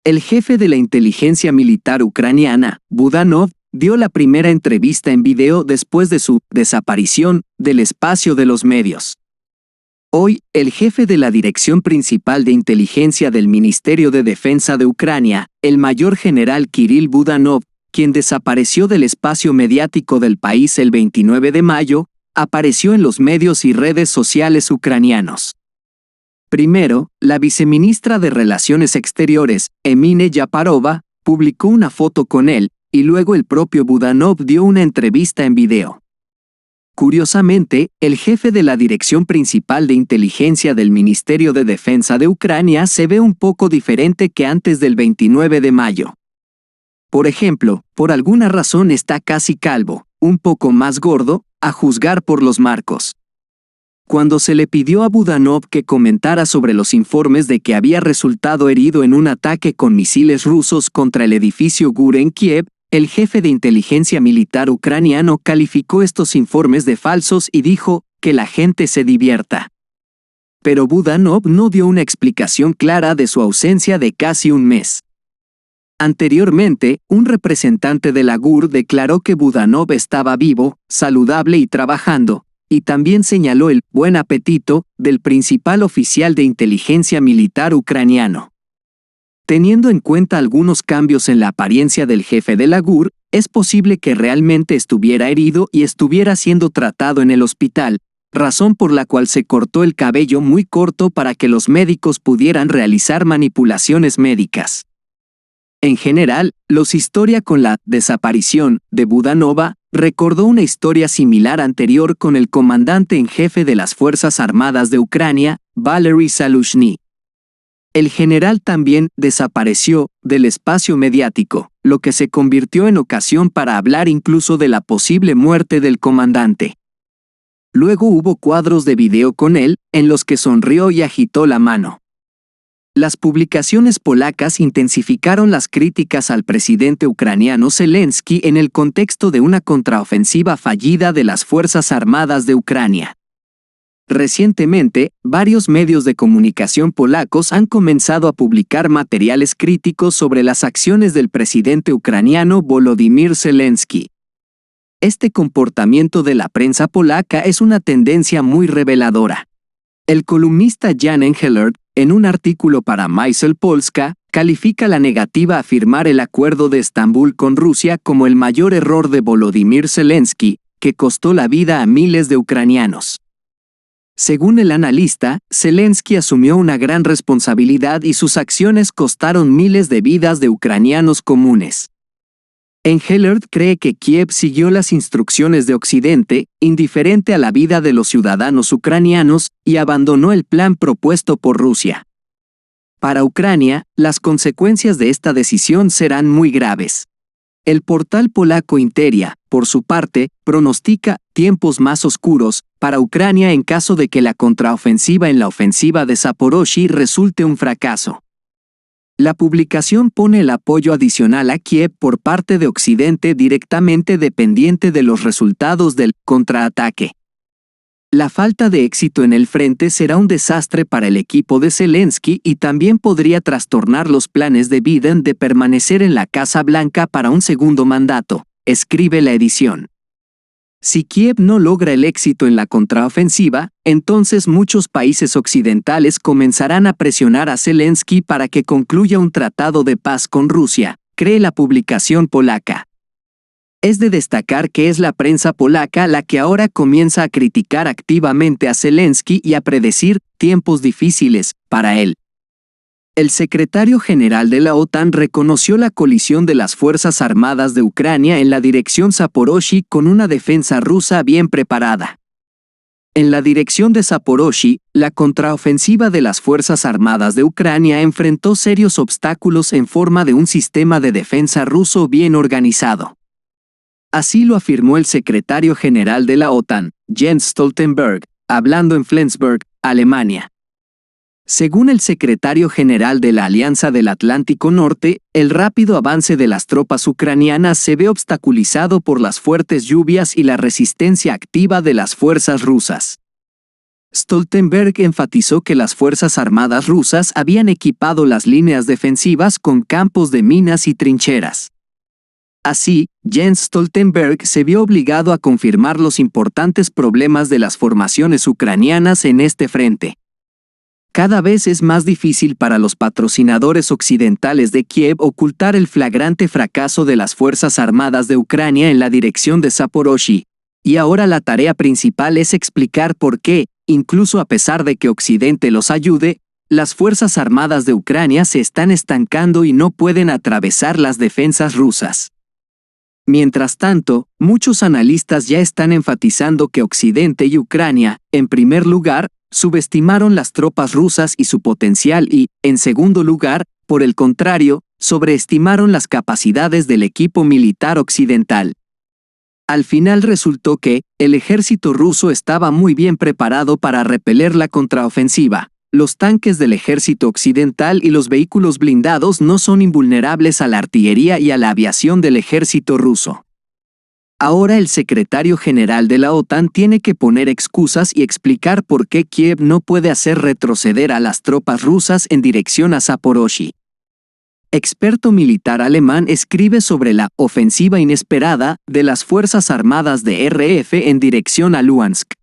El jefe de la inteligencia militar ucraniana, Budanov, dio la primera entrevista en video después de su desaparición del espacio de los medios. Hoy, el jefe de la Dirección Principal de Inteligencia del Ministerio de Defensa de Ucrania, el mayor general Kirill Budanov, quien desapareció del espacio mediático del país el 29 de mayo, apareció en los medios y redes sociales ucranianos. Primero, la viceministra de Relaciones Exteriores, Emine Yaparova, publicó una foto con él, y luego el propio Budanov dio una entrevista en video. Curiosamente, el jefe de la Dirección Principal de Inteligencia del Ministerio de Defensa de Ucrania se ve un poco diferente que antes del 29 de mayo. Por ejemplo, por alguna razón está casi calvo, un poco más gordo, a juzgar por los marcos. Cuando se le pidió a Budanov que comentara sobre los informes de que había resultado herido en un ataque con misiles rusos contra el edificio GUR en Kiev, el jefe de inteligencia militar ucraniano calificó estos informes de falsos y dijo que la gente se divierta. Pero Budanov no dio una explicación clara de su ausencia de casi un mes. Anteriormente, un representante de la GUR declaró que Budanov estaba vivo, saludable y trabajando, y también señaló el buen apetito del principal oficial de inteligencia militar ucraniano. Teniendo en cuenta algunos cambios en la apariencia del jefe de la GUR, es posible que realmente estuviera herido y estuviera siendo tratado en el hospital, razón por la cual se cortó el cabello muy corto para que los médicos pudieran realizar manipulaciones médicas. En general, los historia con la desaparición de Budanova recordó una historia similar anterior con el comandante en jefe de las Fuerzas Armadas de Ucrania, Valery Zaluzhny. El general también desapareció del espacio mediático, lo que se convirtió en ocasión para hablar incluso de la posible muerte del comandante. Luego hubo cuadros de video con él, en los que sonrió y agitó la mano. Las publicaciones polacas intensificaron las críticas al presidente ucraniano Zelensky en el contexto de una contraofensiva fallida de las Fuerzas Armadas de Ucrania. Recientemente, varios medios de comunicación polacos han comenzado a publicar materiales críticos sobre las acciones del presidente ucraniano Volodymyr Zelensky. Este comportamiento de la prensa polaca es una tendencia muy reveladora. El columnista Jan Engelert, en un artículo para Mysl Polska, califica la negativa a firmar el acuerdo de Estambul con Rusia como el mayor error de Volodymyr Zelensky, que costó la vida a miles de ucranianos. Según el analista, Zelensky asumió una gran responsabilidad y sus acciones costaron miles de vidas de ucranianos comunes. Engelert cree que Kiev siguió las instrucciones de Occidente, indiferente a la vida de los ciudadanos ucranianos, y abandonó el plan propuesto por Rusia. Para Ucrania, las consecuencias de esta decisión serán muy graves. El portal polaco Interia, por su parte, pronostica tiempos más oscuros para Ucrania en caso de que la contraofensiva en la ofensiva de Zaporozhye resulte un fracaso. La publicación pone el apoyo adicional a Kiev por parte de Occidente directamente dependiente de los resultados del contraataque. La falta de éxito en el frente será un desastre para el equipo de Zelensky y también podría trastornar los planes de Biden de permanecer en la Casa Blanca para un segundo mandato, escribe la edición. Si Kiev no logra el éxito en la contraofensiva, entonces muchos países occidentales comenzarán a presionar a Zelensky para que concluya un tratado de paz con Rusia, cree la publicación polaca. Es de destacar que es la prensa polaca la que ahora comienza a criticar activamente a Zelensky y a predecir tiempos difíciles para él. El secretario general de la OTAN reconoció la colisión de las Fuerzas Armadas de Ucrania en la dirección Zaporozhye con una defensa rusa bien preparada. En la dirección de Zaporozhye, la contraofensiva de las Fuerzas Armadas de Ucrania enfrentó serios obstáculos en forma de un sistema de defensa ruso bien organizado. Así lo afirmó el secretario general de la OTAN, Jens Stoltenberg, hablando en Flensburg, Alemania. Según el secretario general de la Alianza del Atlántico Norte, el rápido avance de las tropas ucranianas se ve obstaculizado por las fuertes lluvias y la resistencia activa de las fuerzas rusas. Stoltenberg enfatizó que las Fuerzas Armadas rusas habían equipado las líneas defensivas con campos de minas y trincheras. Así, Jens Stoltenberg se vio obligado a confirmar los importantes problemas de las formaciones ucranianas en este frente. Cada vez es más difícil para los patrocinadores occidentales de Kiev ocultar el flagrante fracaso de las Fuerzas Armadas de Ucrania en la dirección de Zaporozhye, y ahora la tarea principal es explicar por qué, incluso a pesar de que Occidente los ayude, las Fuerzas Armadas de Ucrania se están estancando y no pueden atravesar las defensas rusas. Mientras tanto, muchos analistas ya están enfatizando que Occidente y Ucrania, en primer lugar, subestimaron las tropas rusas y su potencial y, en segundo lugar, por el contrario, sobreestimaron las capacidades del equipo militar occidental. Al final resultó que, el ejército ruso estaba muy bien preparado para repeler la contraofensiva. Los tanques del ejército occidental y los vehículos blindados no son invulnerables a la artillería y a la aviación del ejército ruso. Ahora el secretario general de la OTAN tiene que poner excusas y explicar por qué Kiev no puede hacer retroceder a las tropas rusas en dirección a Zaporozhye. Experto militar alemán escribe sobre la ofensiva inesperada de las Fuerzas Armadas de RF en dirección a Luhansk.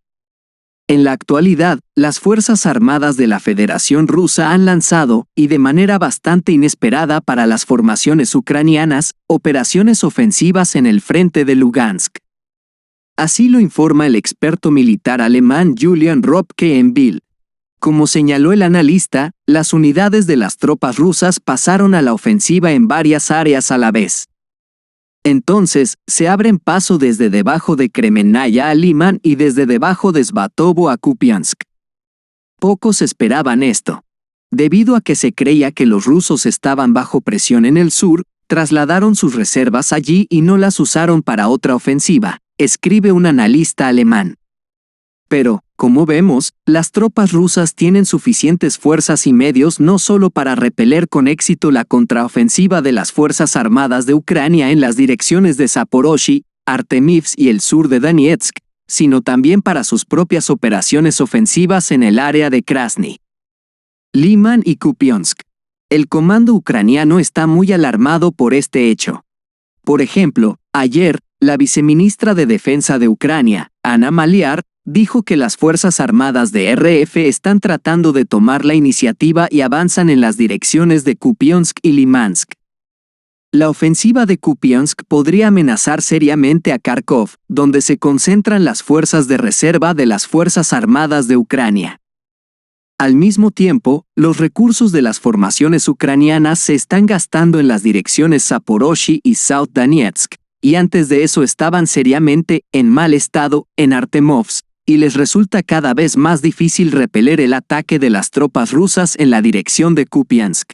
En la actualidad, las Fuerzas Armadas de la Federación Rusa han lanzado, y de manera bastante inesperada para las formaciones ucranianas, operaciones ofensivas en el frente de Lugansk. Así lo informa el experto militar alemán Julian Ropke en Bild. Como señaló el analista, las unidades de las tropas rusas pasaron a la ofensiva en varias áreas a la vez. Entonces, se abren paso desde debajo de Kremenaya a Liman y desde debajo de Svatovo a Kupiansk. Pocos esperaban esto. Debido a que se creía que los rusos estaban bajo presión en el sur, trasladaron sus reservas allí y no las usaron para otra ofensiva, escribe un analista alemán. Pero, como vemos, las tropas rusas tienen suficientes fuerzas y medios no solo para repeler con éxito la contraofensiva de las Fuerzas Armadas de Ucrania en las direcciones de Zaporozhye, Artemivsk y el sur de Donetsk, sino también para sus propias operaciones ofensivas en el área de Krasny, Liman y Kupiansk. El comando ucraniano está muy alarmado por este hecho. Por ejemplo, ayer, la viceministra de Defensa de Ucrania, Anna Maliar, dijo que las Fuerzas Armadas de RF están tratando de tomar la iniciativa y avanzan en las direcciones de Kupiansk y Limansk. La ofensiva de Kupiansk podría amenazar seriamente a Kharkov, donde se concentran las fuerzas de reserva de las Fuerzas Armadas de Ucrania. Al mismo tiempo, los recursos de las formaciones ucranianas se están gastando en las direcciones Zaporozhye y South Donetsk, y antes de eso estaban seriamente en mal estado en Artemovsk, y les resulta cada vez más difícil repeler el ataque de las tropas rusas en la dirección de Kupiansk.